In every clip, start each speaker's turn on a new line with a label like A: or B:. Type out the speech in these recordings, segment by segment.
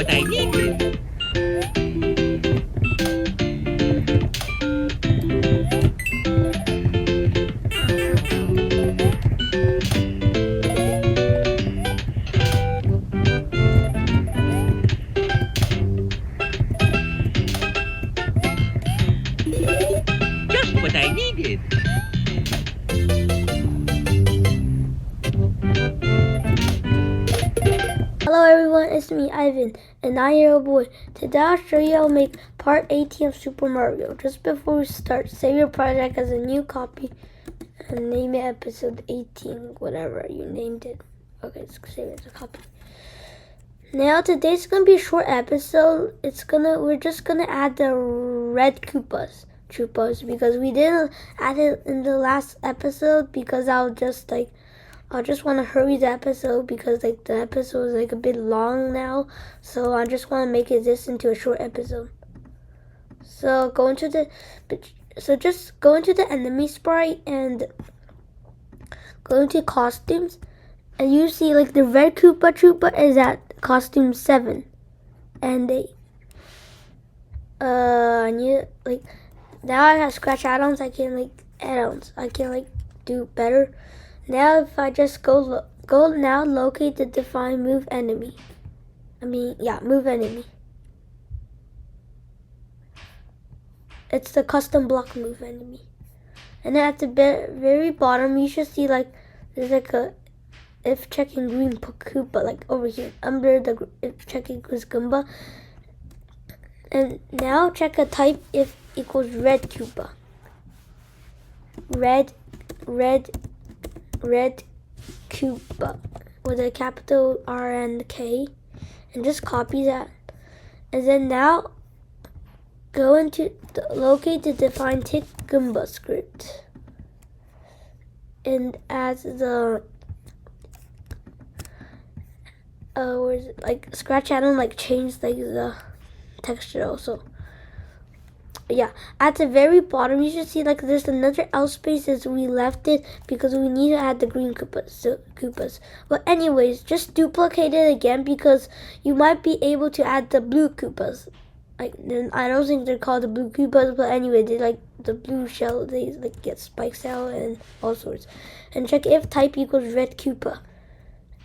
A: what I needed. Just what I needed.
B: Hello everyone, it's me Ivan, a 9-year-old boy. Today I'll show you how to make part 18 of Super Mario. Just before we start, save your project as a new copy and name it episode 18, whatever you named it. Okay, let's save it as a copy. Now today's gonna be a short episode. We're just gonna add the red Koopas because we didn't add it in the last episode because I just want to hurry the episode because the episode is a bit long now, so I just want to make this into a short episode. So just go into the enemy sprite and go into costumes, and you see the red Koopa Troopa is at costume 7, and now I have scratch add-ons. I can do better. Now if I just go now, locate the define move enemy. Move enemy. It's the custom block move enemy. And then at the very bottom, you should see there's a if checking green Koopa over here under the if checking Goomba. And now check a type if equals red Koopa. Red Koopa with a capital R and K, and just copy that. And then now go into locate the define tick Goomba script and as the scratch add-on change the texture also. Yeah, at the very bottom you should see there's another L space as we left it because we need to add the green Koopas. But anyways, just duplicate it again because you might be able to add the blue Koopas. I don't think they're called the blue Koopas, but anyway, they the blue shell. They get spikes out and all sorts. And check if type equals red Koopa,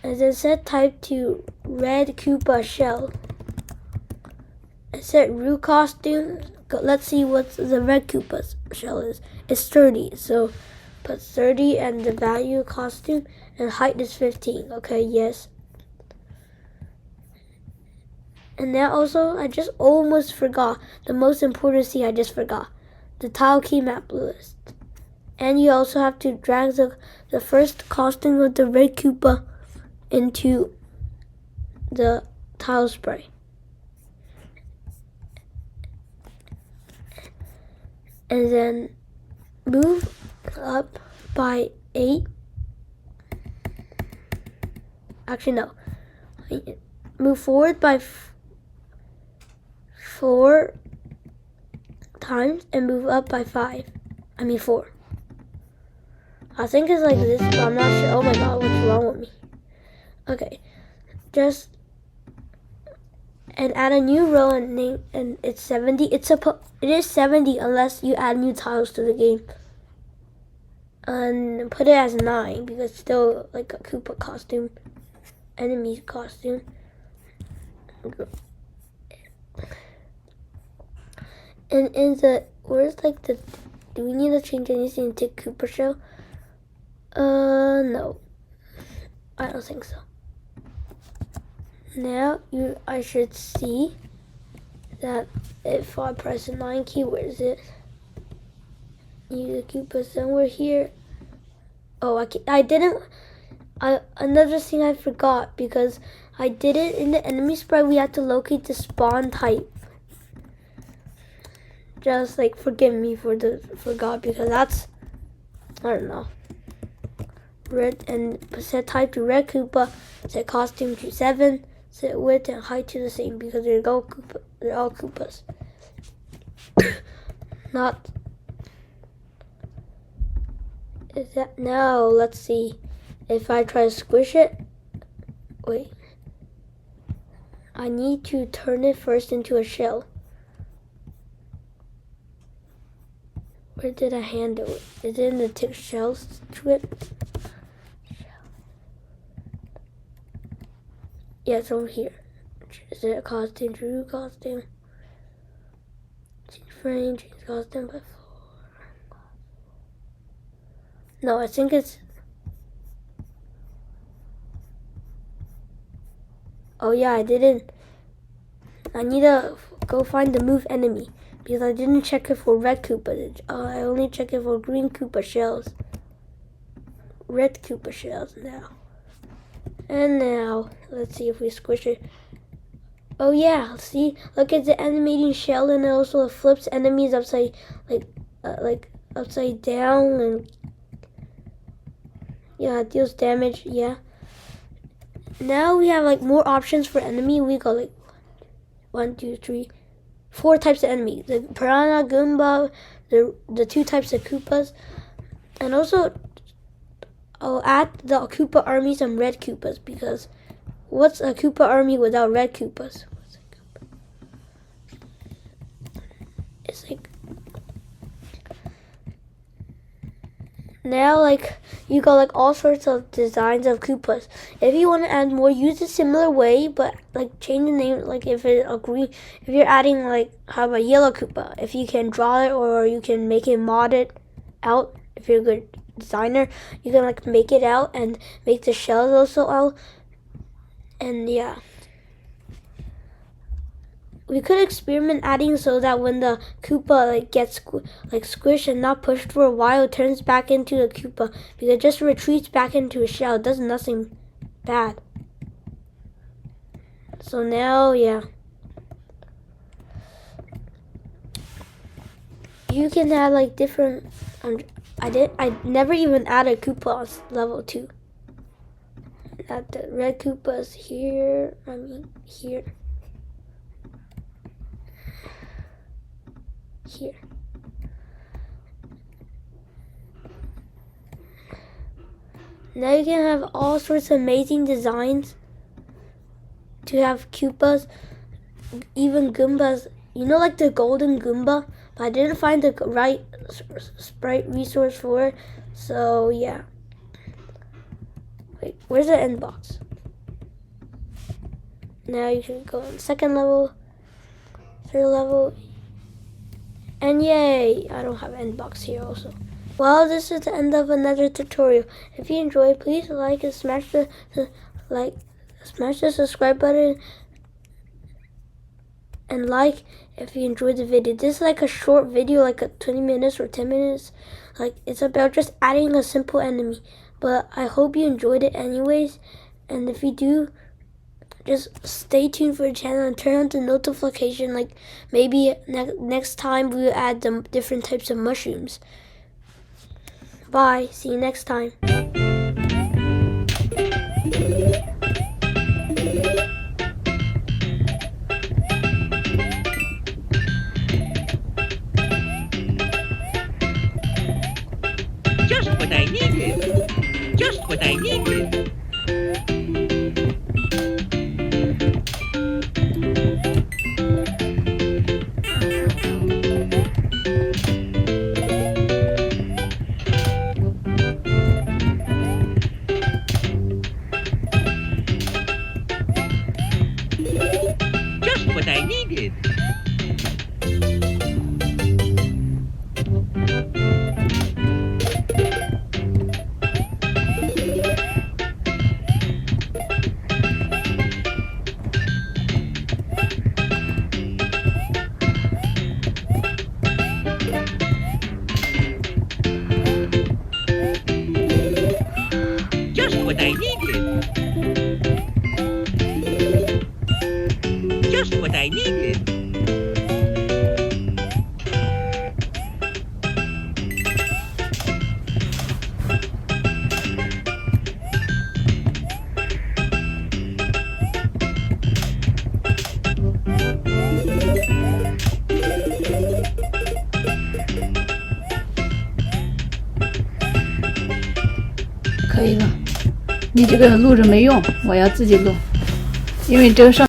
B: and then set type to red Koopa shell. And set root costume. Let's see what the red Koopa shell is. It's 30, so put 30 and the value costume, and height is 15. Okay, yes. And now also, I just almost forgot the most important thing. I just forgot the tile key map list. And you also have to drag the first costume of the red Koopa into the tile spray. And then move up by 8. Actually, no. Move forward by 4 times and move up by 4. I think it's like this, but I'm not sure. Oh my god, what's wrong with me? Okay, and add a new row and name, and it's 70. It is 70 unless you add new tiles to the game. And put it as 9 because it's still a Koopa costume, enemy costume. And in where's do we need to change anything to Koopa shell? No, I don't think so. Now I should see that if I press the 9 key, where is it? Use the Koopa somewhere here. Oh, another thing I forgot because I did it in the enemy sprite. We have to locate the spawn type. Just forgive me forgot because that's, I don't know. Red, and set type to red Koopa, set costume to 7, set width and height to the same because they're all Koopas. Not. Is that no? Let's see. If I try to squish it, wait. I need to turn it first into a shell. Where did I handle it? Is it in the tick shell script? Yeah, it's over here. Is it a costume? True costume. Change frame, change costume by 4. No, I think it's... Oh yeah, I didn't. I need to go find the move enemy because I didn't check it for red Koopa. I only check it for green Koopa shells. Red Koopa shells now. And now, let's see if we squish it. Oh yeah, see? Look at the animating shell, and it also flips enemies upside, like upside down, and yeah, it deals damage, yeah. Now we have like more options for enemy. We got like 1, 2, 3, 4 types of enemies. The Piranha, Goomba, the 2 types of Koopas. And also, I'll add the Koopa army some red Koopas, because what's a Koopa army without red Koopas? It's like... Now, like, you got like all sorts of designs of Koopas. If you want to add more, use a similar way, but like change the name. Like if you're adding like have a yellow Koopa, if you can draw it or you can make it mod it out. If you're a good designer, you can like make it out and make the shells also out. And yeah. We could experiment adding so that when the Koopa like gets squished and not pushed for a while, it turns back into a Koopa, because it just retreats back into a shell. It does nothing bad. So now, yeah, you can add like different. I never even added Koopa on level 2. Add the red Koopas here. Here. Here. Now you can have all sorts of amazing designs to have Koopas, even Goombas. You know, like the golden Goomba, but I didn't find the right sprite resource for it. So yeah. Wait, where's the end box? Now you can go on 2nd level, 3rd level. And yay, I don't have end box here also. Well, this is the end of another tutorial. If you enjoyed, please like and smash the subscribe button, and like if you enjoyed the video. This is like a short video, like a 20 minutes or 10 minutes. Like it's about just adding a simple enemy. But I hope you enjoyed it anyways. And if you do, just stay tuned for the channel and turn on the notification. Like maybe next time we'll add the different types of mushrooms. Bye. See you next time.
A: Just what I needed. Just what I needed. Just what I needed. Just what I needed. Just what I needed.
C: 可以了，你这个录着没用，我要自己录，因为这个上。